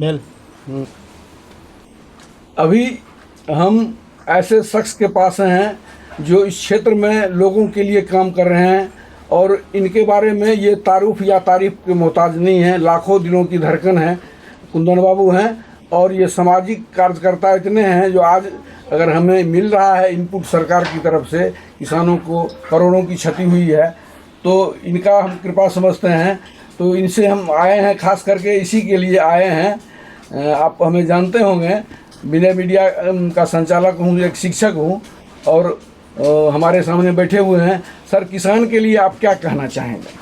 Mail अभी हम ऐसे शख्स के पास हैं जो इस क्षेत्र में लोगों के लिए काम कर रहे हैं और इनके बारे में ये तारुफ या तारीफ के मोहताज नहीं हैं, लाखों दिलों की धड़कन है। कुंदन बाबू हैं और ये सामाजिक कार्यकर्ता इतने हैं जो आज अगर हमें मिल रहा है इनपुट सरकार की तरफ से, किसानों को करोड़ों की क्षति हुई है, तो इनका हम कृपा समझते हैं। तो इनसे हम आए हैं, खास करके इसी के लिए आए हैं। आप हमें जानते होंगे, विनय मीडिया का संचालक हूँ, एक शिक्षक हूँ और हमारे सामने बैठे हुए हैं। सर, किसान के लिए आप क्या कहना चाहेंगे?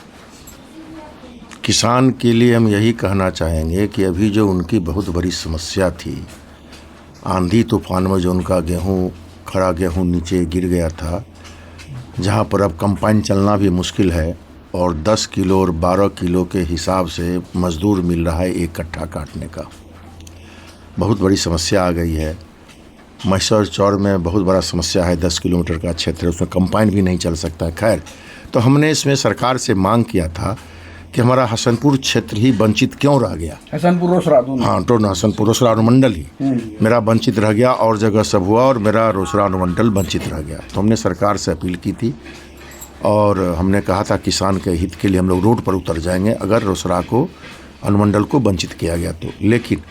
किसान के लिए हम यही कहना चाहेंगे कि अभी जो उनकी बहुत बड़ी समस्या थी, आंधी तूफान में जो उनका खड़ा गेहूँ नीचे गिर गया था, जहाँ पर अब कंबाइन चलना भी मुश्किल है और 10 किलो और 12 किलो के हिसाब से मज़दूर मिल रहा है एक कट्ठा काटने का। बहुत बड़ी समस्या आ गई है। मैसर चौर में बहुत बड़ा समस्या है, 10 किलोमीटर का क्षेत्र है, उसमें कंबाइन भी नहीं चल सकता है। खैर, तो हमने इसमें सरकार से मांग किया था कि हमारा हसनपुर क्षेत्र ही वंचित क्यों रह गया। हसनपुर रोसड़ा दोनों? हाँ, तो हसनपुर रोसड़ा अनुमंडल ही मेरा वंचित रह गया और जगह सब हुआ और मेरा रोसड़ा अनुमंडल वंचित रह गया। तो हमने सरकार से अपील की थी और हमने कहा था किसान के हित के लिए हम लोग रोड पर उतर जाएंगे अगर रोसड़ा को अनुमंडल को वंचित किया गया तो। लेकिन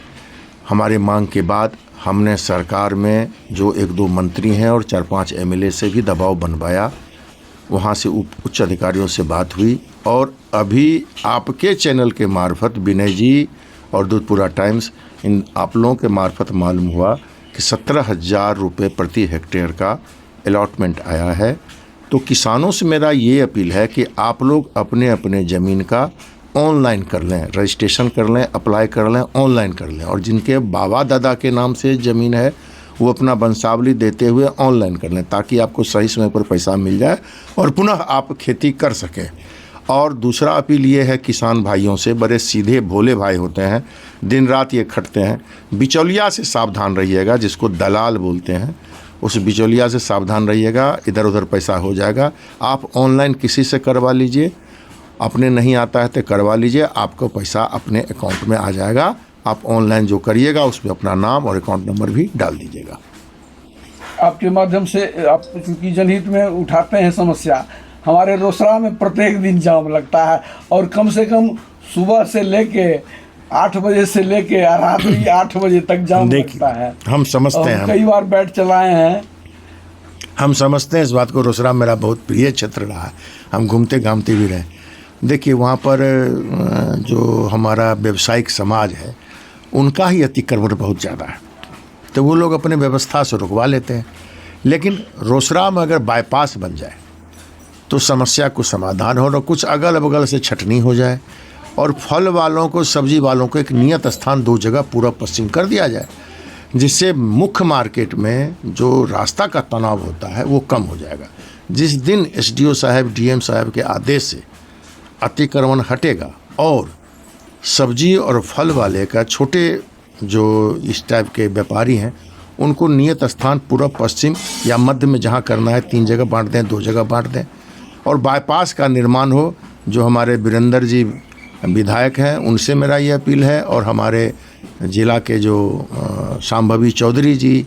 हमारे मांग के बाद हमने सरकार में जो 1-2 मंत्री हैं और 4-5 MLA से भी दबाव बनवाया, वहाँ से उच्च अधिकारियों से बात हुई और अभी आपके चैनल के मार्फत विनय जी और दूधपुरा टाइम्स, इन आप लोगों के मार्फत मालूम हुआ कि 17,000 रुपये प्रति हेक्टेयर का अलॉटमेंट आया है। तो किसानों से मेरा ये अपील है कि आप लोग अपने अपने ज़मीन का ऑनलाइन कर लें, रजिस्ट्रेशन कर लें, अप्लाई कर लें, ऑनलाइन कर लें और जिनके बाबा दादा के नाम से ज़मीन है वो अपना वंशावली देते हुए ऑनलाइन कर लें ताकि आपको सही समय पर पैसा मिल जाए और पुनः आप खेती कर सकें। और दूसरा अपील ये है किसान भाइयों से, बड़े सीधे भोले भाई होते हैं, दिन रात ये खटते हैं, बिचौलिया से सावधान रहिएगा, जिसको दलाल बोलते हैं, उस बिचौलिया से सावधान रहिएगा, इधर उधर पैसा हो जाएगा। आप ऑनलाइन किसी से करवा लीजिए, अपने नहीं आता है तो करवा लीजिए, आपको पैसा अपने अकाउंट में आ जाएगा। आप ऑनलाइन जो करिएगा उसमें अपना नाम और अकाउंट नंबर भी डाल दीजिएगा। आपके माध्यम से आप चूँकि जनहित में उठाते हैं समस्या, हमारे रोसड़ा में प्रत्येक दिन जाम लगता है और कम से कम सुबह से लेके 8 बजे से लेके रात 8 बजे तक जाम लगता है। हम समझते हैं, कई बार बैठ चलाए हैं, हम समझते हैं इस बात को। रोसड़ा मेरा बहुत प्रिय क्षेत्र रहा है, हम घूमते घामते भी रहे। देखिए, वहाँ पर जो हमारा व्यवसायिक समाज है उनका ही अतिक्रमण बहुत ज़्यादा है, तो वो लोग अपने व्यवस्था से रुकवा लेते हैं। लेकिन रोसड़ा में अगर बाईपास बन जाए तो समस्या को समाधान हो, कुछ अगल बगल से छटनी हो जाए और फल वालों को, सब्जी वालों को एक नियत स्थान 2 जगह पूर्व पश्चिम कर दिया जाए, जिससे मुख्य मार्केट में जो रास्ता का तनाव होता है वो कम हो जाएगा। जिस दिन SDO साहब, DM साहब के आदेश से अतिक्रमण हटेगा और सब्जी और फल वाले का, छोटे जो इस टाइप के व्यापारी हैं, उनको नियत स्थान पूर्व पश्चिम या मध्य में जहाँ करना है 3 जगह बांट दें, 2 जगह बांट दें और बाईपास का निर्माण हो। जो हमारे वीरेंद्र जी विधायक हैं उनसे मेरा ये अपील है और हमारे जिला के जो शांभवी चौधरी जी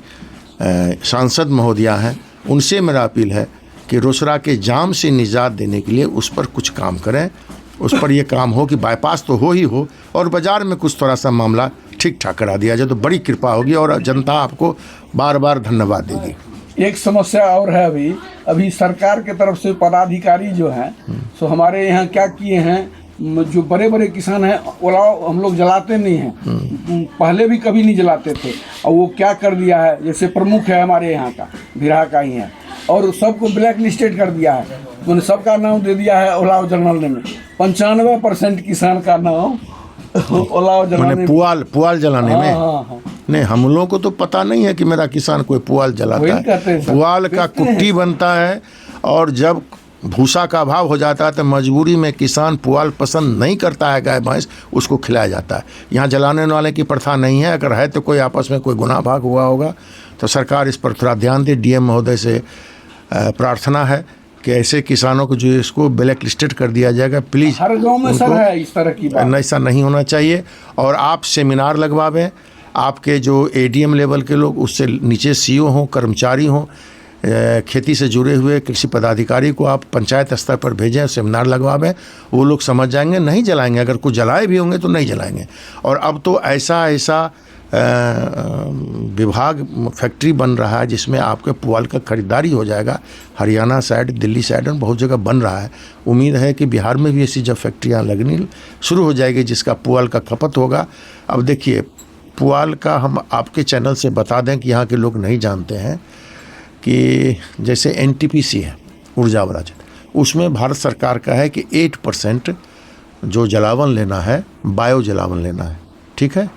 सांसद महोदया हैं उनसे मेरा अपील है कि रोसड़ा के जाम से निजात देने के लिए उस पर कुछ काम करें, उस पर ये काम हो कि बाईपास तो हो ही हो और बाज़ार में कुछ थोड़ा सा मामला ठीक ठाक करा दिया जाए तो बड़ी कृपा होगी और जनता आपको बार बार धन्यवाद देगी। एक समस्या और है, अभी सरकार के तरफ से पदाधिकारी जो हैं सो हमारे यहाँ क्या किए हैं, जो बड़े बड़े किसान हैं ओलाव हम लोग जलाते नहीं हैं, पहले भी कभी नहीं जलाते थे, और वो क्या कर दिया है, जैसे प्रमुख है हमारे यहाँ का, भिराह का ही है, और सबको ब्लैक लिस्टेड कर दिया है। उन्होंने सबका नाम दे दिया है ओलाव जलाने में। 95% किसान का नाम ओलाव जलाने, पुआल जलाने में। हाँ। नहीं, हम लोगों को तो पता नहीं है कि मेरा किसान कोई पुआल जलाता है। पुआल का कुट्टी बनता है और जब भूसा का अभाव हो जाता है तो मजबूरी में किसान पुआल पसंद नहीं करता है, गाय भैंस, उसको खिलाया जाता है। यहाँ जलाने वाले की प्रथा नहीं है। अगर है तो कोई आपस में कोई गुनाह भाग हुआ होगा तो सरकार इस पर थोड़ा ध्यान दे। DM महोदय से प्रार्थना है कि ऐसे किसानों को जो इसको ब्लैक लिस्टेड कर दिया जाएगा, प्लीज़। हर गांव में सर है इस तरह की बात। ऐसा नहीं होना चाहिए। और आप सेमिनार लगवावें, आपके जो एडीएम लेवल के लोग, उससे नीचे सीईओ हों, कर्मचारी हों, खेती से जुड़े हुए कृषि पदाधिकारी को आप पंचायत स्तर पर भेजें, सेमिनार लगवावें, वो लोग समझ जाएंगे, नहीं जलाएंगे। अगर कुछ जलाए भी होंगे तो नहीं जलाएंगे। और अब तो ऐसा विभाग फैक्ट्री बन रहा है जिसमें आपके पुआल का खरीदारी हो जाएगा। हरियाणा साइड, दिल्ली साइड में बहुत जगह बन रहा है। उम्मीद है कि बिहार में भी ऐसी जब फैक्ट्रियाँ लगनी शुरू हो जाएगी जिसका पुआल का खपत होगा। अब देखिए, पुआल का हम आपके चैनल से बता दें कि यहाँ के लोग नहीं जानते हैं कि जैसे एनटीपीसी है, ऊर्जा वाला क्षेत्र, उसमें भारत सरकार का है कि 8% जो जलावन लेना है, बायो जलावन लेना है, ठीक है।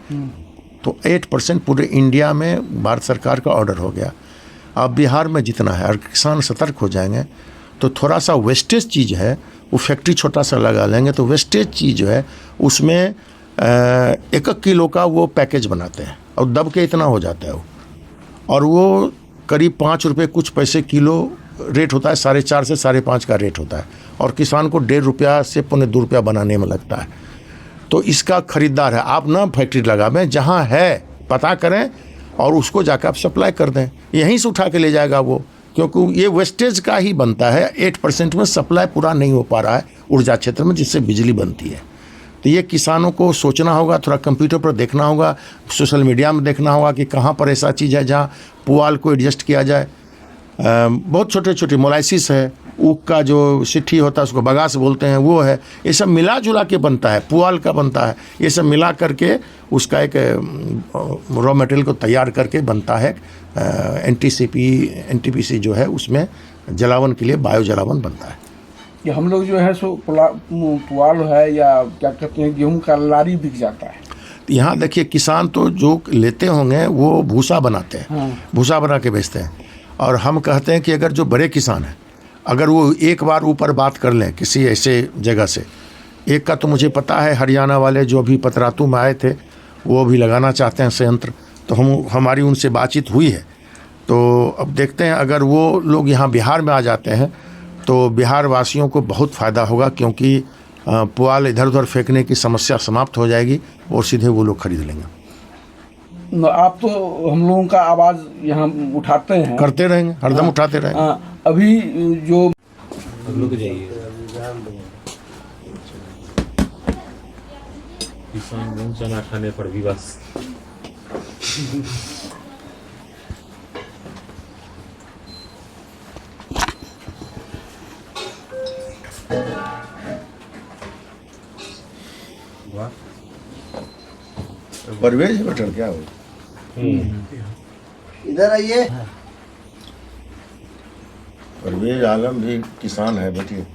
तो 8% पूरे इंडिया में भारत सरकार का ऑर्डर हो गया। अब बिहार में जितना है, और किसान सतर्क हो जाएंगे तो थोड़ा सा वेस्टेज चीज़ है, वो फैक्ट्री छोटा सा लगा लेंगे तो वेस्टेज चीज़ जो है उसमें 1 किलो का वो पैकेज बनाते हैं और दब के इतना हो जाता है वो, और वो करीब 5 रुपये कुछ पैसे किलो रेट होता है, 4.5 से 5.5 का रेट होता है, और किसान को 1.5 रुपया से 2.25 रुपया बनाने में लगता है। तो इसका खरीदार है, आप ना फैक्ट्री लगावें, जहाँ है पता करें और उसको जाकर आप सप्लाई कर दें, यहीं से उठा के ले जाएगा वो, क्योंकि ये वेस्टेज का ही बनता है। 8% में सप्लाई पूरा नहीं हो पा रहा है ऊर्जा क्षेत्र में, जिससे बिजली बनती है। तो ये किसानों को सोचना होगा, थोड़ा कंप्यूटर पर देखना होगा, सोशल मीडिया में देखना होगा कि कहाँ पर ऐसा चीज़ है जहाँ पुआल को एडजस्ट किया जाए। बहुत छोटे छोटे मोलाइसिस है, ऊख का जो सिट्ठी होता है उसको बगास बोलते हैं, वो है। ये सब मिला जुला के बनता है, पुआल का बनता है। ये सब मिला करके उसका एक रॉ मटेरियल को तैयार करके बनता है। एनटीपीसी जो है उसमें जलावन के लिए बायो जलावन बनता है। कि हम लोग जो है सो पुआल है या क्या कहते हैं, गेहूं का लारी बिक जाता है। यहाँ देखिए, किसान तो जो लेते होंगे वो भूसा बनाते हैं, हाँ। भूसा बना के बेचते हैं। और हम कहते हैं कि अगर जो बड़े किसान हैं, अगर वो एक बार ऊपर बात कर लें किसी ऐसे जगह से, एक का तो मुझे पता है, हरियाणा वाले जो अभी पतरातू में आए थे, वो भी लगाना चाहते हैं संयंत्र, तो हमारी उनसे बातचीत हुई है। तो अब देखते हैं, अगर वो लोग यहाँ बिहार में आ जाते हैं तो बिहार वासियों को बहुत फ़ायदा होगा, क्योंकि पुआल इधर उधर फेंकने की समस्या समाप्त हो जाएगी और सीधे वो लोग खरीद लेंगे। आप तो हम लोगों का आवाज़ यहाँ उठाते हैं, करते रहेंगे, हरदम उठाते रहेंगे। अभी जो रुक जाइए, किसान गेहूं चना खाने पर भी बस परवेज बटर क्या हो, इधर आइए। परवेज आलम भी किसान है, बैठिए।